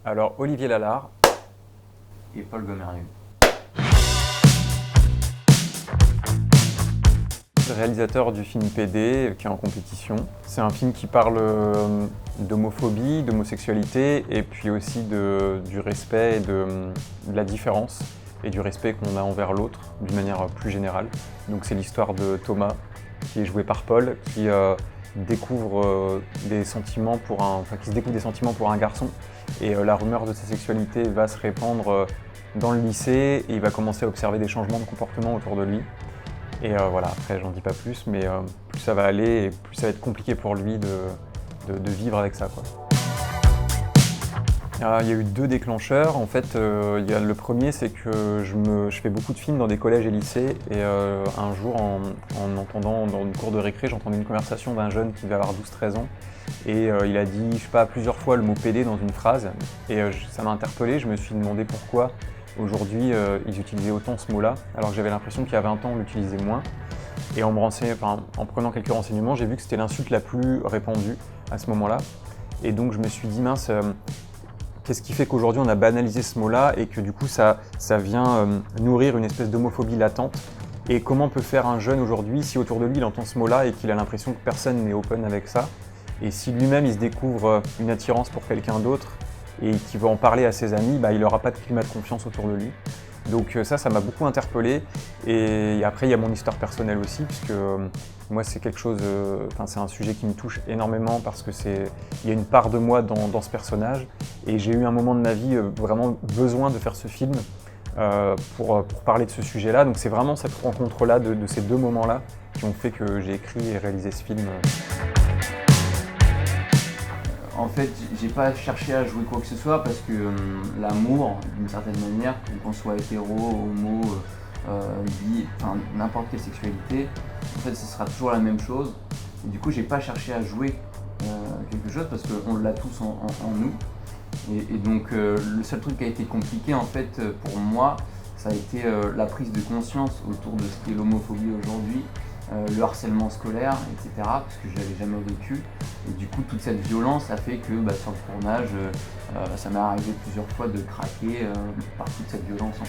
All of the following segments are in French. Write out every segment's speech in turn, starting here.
Alors, Olivier Lallard. Et Paul Gomerieux. Réalisateur du film PD qui est en compétition. C'est un film qui parle d'homophobie, d'homosexualité et puis aussi du respect et de la différence et du respect qu'on a envers l'autre d'une manière plus générale. Donc c'est l'histoire de Thomas qui est joué par Paul qui découvre des sentiments qui se découvre des sentiments pour un garçon et la rumeur de sa sexualité va se répandre dans le lycée et il va commencer à observer des changements de comportement autour de lui. Et voilà, après j'en dis pas plus, mais plus ça va aller et plus ça va être compliqué pour lui de vivre avec ça, quoi. Il y a eu 2 déclencheurs. En fait, le premier, c'est que je fais beaucoup de films dans des collèges et lycées. Et un jour, en entendant dans une cour de récré, j'entendais une conversation d'un jeune qui devait avoir 12-13 ans. Et il a dit, je sais pas, plusieurs fois le mot PD dans une phrase. Et ça m'a interpellé, je me suis demandé pourquoi aujourd'hui ils utilisaient autant ce mot-là, alors que j'avais l'impression qu'il y a 20 ans on l'utilisait moins. Et en prenant quelques renseignements, j'ai vu que c'était l'insulte la plus répandue à ce moment-là. Et donc je me suis dit, mince, qu'est-ce qui fait qu'aujourd'hui on a banalisé ce mot-là et que du coup ça vient nourrir une espèce d'homophobie latente. Et comment peut faire un jeune aujourd'hui si autour de lui il entend ce mot-là et qu'il a l'impression que personne n'est open avec ça. Et si lui-même il se découvre une attirance pour quelqu'un d'autre et qu'il veut en parler à ses amis, il n'aura pas de climat de confiance autour de lui. Donc ça m'a beaucoup interpellé. Et après, il y a mon histoire personnelle aussi, puisque moi, c'est quelque chose, c'est un sujet qui me touche énormément parce que il y a une part de moi dans ce personnage. Et j'ai eu un moment de ma vie vraiment besoin de faire ce film pour parler de ce sujet-là. Donc c'est vraiment cette rencontre-là, de ces 2 moments-là, qui ont fait que j'ai écrit et réalisé ce film. En fait, j'ai pas cherché à jouer quoi que ce soit parce que l'amour, d'une certaine manière, qu'on soit hétéro, homo, bi, n'importe quelle sexualité, en fait, ce sera toujours la même chose. Et du coup, j'ai pas cherché à jouer quelque chose parce qu'on l'a tous en nous. Et donc, le seul truc qui a été compliqué, en fait, pour moi, ça a été la prise de conscience autour de ce qu'est l'homophobie aujourd'hui. Le harcèlement scolaire, etc., parce que je l'avais jamais vécu. Et du coup, toute cette violence a fait que sur le tournage, ça m'est arrivé plusieurs fois de craquer par toute cette violence. En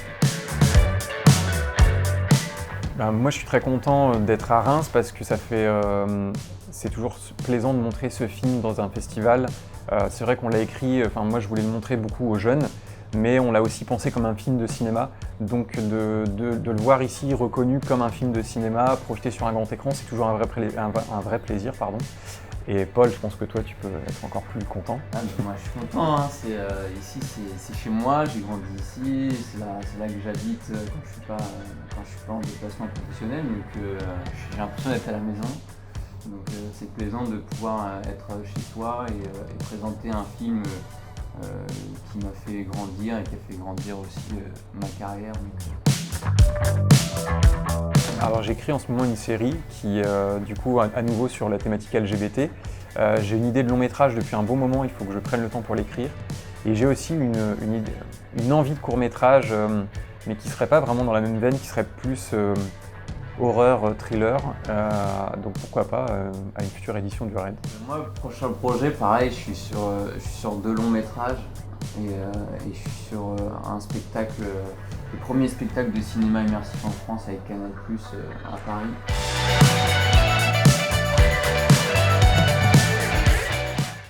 fait. Moi, je suis très content d'être à Reims parce que c'est toujours plaisant de montrer ce film dans un festival. C'est vrai qu'on l'a écrit, moi je voulais le montrer beaucoup aux jeunes, mais on l'a aussi pensé comme un film de cinéma. Donc de le voir ici reconnu comme un film de cinéma, projeté sur un grand écran, c'est toujours un vrai plaisir. Et Paul, je pense que toi tu peux être encore plus content. Moi je suis content, hein. Ici c'est chez moi, j'ai grandi ici, c'est là que j'habite quand je suis pas en déplacement professionnel, donc j'ai l'impression d'être à la maison. Donc c'est plaisant de pouvoir être chez soi et présenter un film qui m'a fait grandir et qui a fait grandir aussi ma carrière. Alors j'écris en ce moment une série qui du coup à nouveau sur la thématique LGBT. J'ai une idée de long métrage depuis un bon moment, il faut que je prenne le temps pour l'écrire. Et j'ai aussi une envie de court métrage, mais qui ne serait pas vraiment dans la même veine, qui serait plus horreur, thriller. Donc pourquoi pas à une future édition du RAID. Moi, le prochain projet, pareil, je suis sur 2 longs métrages et je suis sur un spectacle, le premier spectacle de cinéma immersif en France avec Canal+ à Paris.